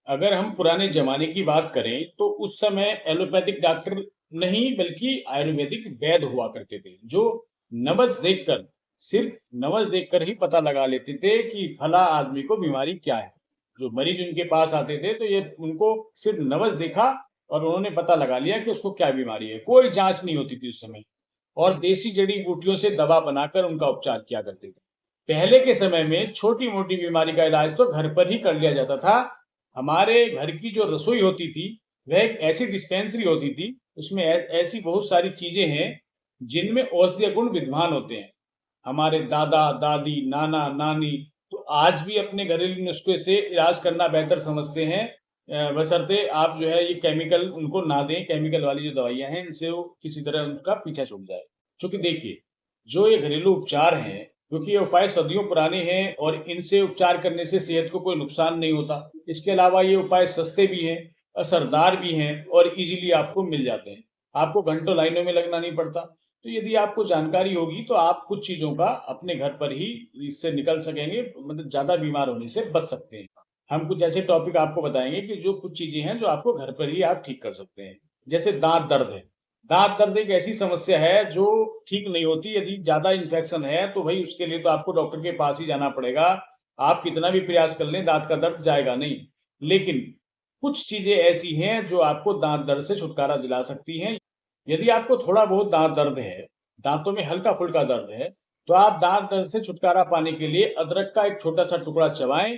अगर हम पुराने जमाने की बात करें तो उस समय एलोपैथिक डॉक्टर नहीं बल्कि आयुर्वेदिक वैद्य हुआ करते थे, जो नब्ज देखकर सिर्फ नब्ज देखकर ही पता लगा लेते थे कि फला आदमी को बीमारी क्या है। जो मरीज उनके पास आते थे तो ये उनको सिर्फ नब्ज देखा और उन्होंने पता लगा लिया कि उसको क्या बीमारी है। कोई जांच नहीं होती थी उस समय और देसी जड़ी बूटियों से दवा बनाकर उनका उपचार किया करते थे। पहले के समय में छोटी मोटी बीमारी का इलाज तो घर पर ही कर लिया जाता था। हमारे घर की जो रसोई होती थी वह एक ऐसी डिस्पेंसरी होती थी, उसमें ऐसी बहुत सारी चीजें हैं जिनमें औषधीय गुण विद्यमान होते हैं। हमारे दादा दादी नाना नानी तो आज भी अपने घरेलू नुस्खे से इलाज करना बेहतर समझते हैं, बशर्ते आप जो है ये केमिकल उनको ना दें। केमिकल वाली जो दवाइयां हैं इनसे वो किसी तरह उनका पीछा छूट जाए। क्योंकि देखिए, जो ये घरेलू उपचार हैं, क्योंकि ये उपाय सदियों पुराने हैं और इनसे उपचार करने से सेहत को कोई नुकसान नहीं होता। इसके अलावा ये उपाय सस्ते भी हैं, असरदार भी हैं और इजीली आपको मिल जाते हैं। आपको घंटों लाइनों में लगना नहीं पड़ता। तो यदि आपको जानकारी होगी तो आप कुछ चीजों का अपने घर पर ही इससे निकल सकेंगे, मतलब ज्यादा बीमार होने से बच सकते हैं। हम कुछ ऐसे टॉपिक आपको बताएंगे कि जो कुछ चीजें हैं जो आपको घर पर ही आप ठीक कर सकते हैं। जैसे दांत दर्द है। दांत दर्द एक ऐसी समस्या है जो ठीक नहीं होती। यदि ज्यादा इन्फेक्शन है तो भाई उसके लिए तो आपको डॉक्टर के पास ही जाना पड़ेगा। आप कितना भी प्रयास कर लें दांत का दर्द जाएगा नहीं। लेकिन कुछ चीजें ऐसी हैं जो आपको दांत दर्द से छुटकारा दिला सकती हैं। यदि आपको थोड़ा बहुत दांत दर्द है, दांतों में हल्का फुल्का दर्द है, तो आप दांत दर्द से छुटकारा पाने के लिए अदरक का एक छोटा सा टुकड़ा चबाएं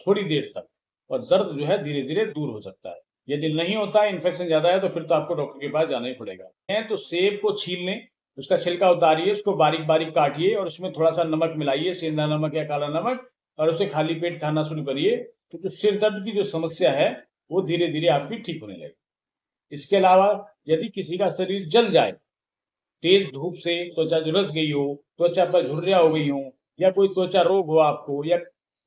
थोड़ी देर तक, और दर्द जो है धीरे धीरे दूर हो सकता है। यदि नहीं होता है, इन्फेक्शन ज्यादा है, तो फिर तो आपको डॉक्टर के पास जाना ही पड़ेगा। है तो सेब को छील लें, उसका छिलका उतारिए, उसको बारीक बारीक काटिए और उसमें थोड़ा सा नमक मिलाइए, सेंधा नमक या काला नमक, और उसे खाली पेट खाना शुरू करिए। तो जो सिर दर्द की जो समस्या है वो धीरे धीरे आपकी ठीक होने लगेगी। इसके अलावा यदि किसी का शरीर जल जाए, तेज धूप से त्वचा झुलस गई हो, त्वचा पर झुर्रियां हो गई हो, या कोई त्वचा रोग हो आपको, या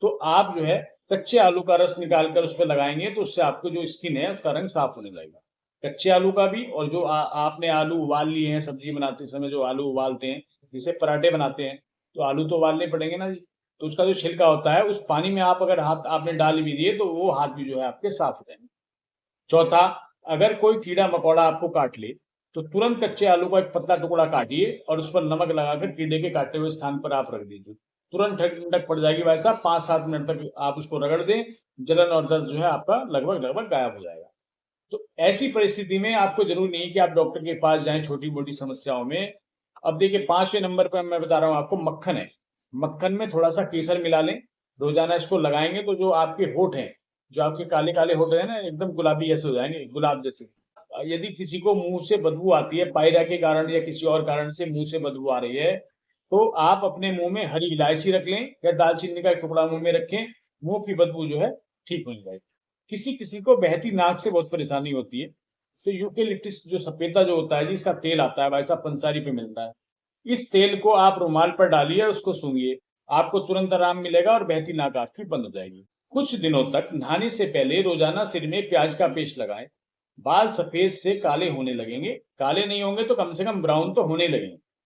तो आप जो है कच्चे आलू का रस निकाल कर उस पर लगाएंगे तो उससे आपको जो स्किन है उसका रंग साफ होने लगेगा। कच्चे आलू का भी, और जो आपने आलू उबाल लिए हैं सब्जी बनाते समय जो आलू उबालते हैं, जिसे पराठे बनाते हैं, तो आलू तो उबालने पड़ेंगे ना जी। तो उसका जो छिलका होता है उस पानी में आप अगर हाथ आपने डाल भी दिए तो वो हाथ भी जो है आपके साफ हो जाएंगे। चौथा, अगर कोई कीड़ा मकोड़ा आपको काट ले तो तुरंत कच्चे आलू का एक पतला टुकड़ा काटिए और उस पर नमक लगाकर कीड़े के काटे हुए स्थान पर आप रख दीजिए। तुरंत ठंडक पड़ जाएगी भाई साहब। 5-7 मिनट तक आप उसको रगड़ दें, जलन और दर्द जो है आपका लगभग लगभग गायब हो जाएगा। तो ऐसी परिस्थिति में आपको जरूरी नहीं कि आप डॉक्टर के पास जाएं छोटी मोटी समस्याओं में। अब देखिए, 5वें नंबर पर मैं बता रहा हूँ आपको, मक्खन है। मक्खन में थोड़ा सा केसर मिला लें, रोजाना इसको लगाएंगे तो जो आपके होठ हैं, जो आपके काले काले होठ है ना, एकदम गुलाबी जैसे हो जाएंगे, गुलाब जैसे। यदि किसी को मुंह से बदबू आती है, पायरिया के कारण या किसी और कारण से मुंह से बदबू आ रही है, तो आप अपने मुंह में हरी इलायची रख लें या दालचीनी का एक टुकड़ा मुंह में रखें। मुंह की बदबू जो है ठीक हो जाएगी। किसी किसी को बहती नाक से बहुत परेशानी होती है, तो यूकेलिप्टिस जो सफेदा जो होता है जी, इसका तेल आता है भाई साहब, पंसारी पे मिलता है। इस तेल को आप रुमाल पर डालिए और उसको सूंघिए, आपको तुरंत आराम मिलेगा और बहती नाक आपकी बंद हो जाएगी। कुछ दिनों तक नहाने से पहले रोजाना सिर में प्याज का पेस्ट लगाएं। बाल सफेद से काले होने लगेंगे, काले नहीं होंगे तो कम से कम ब्राउन तो होने लगेंगे।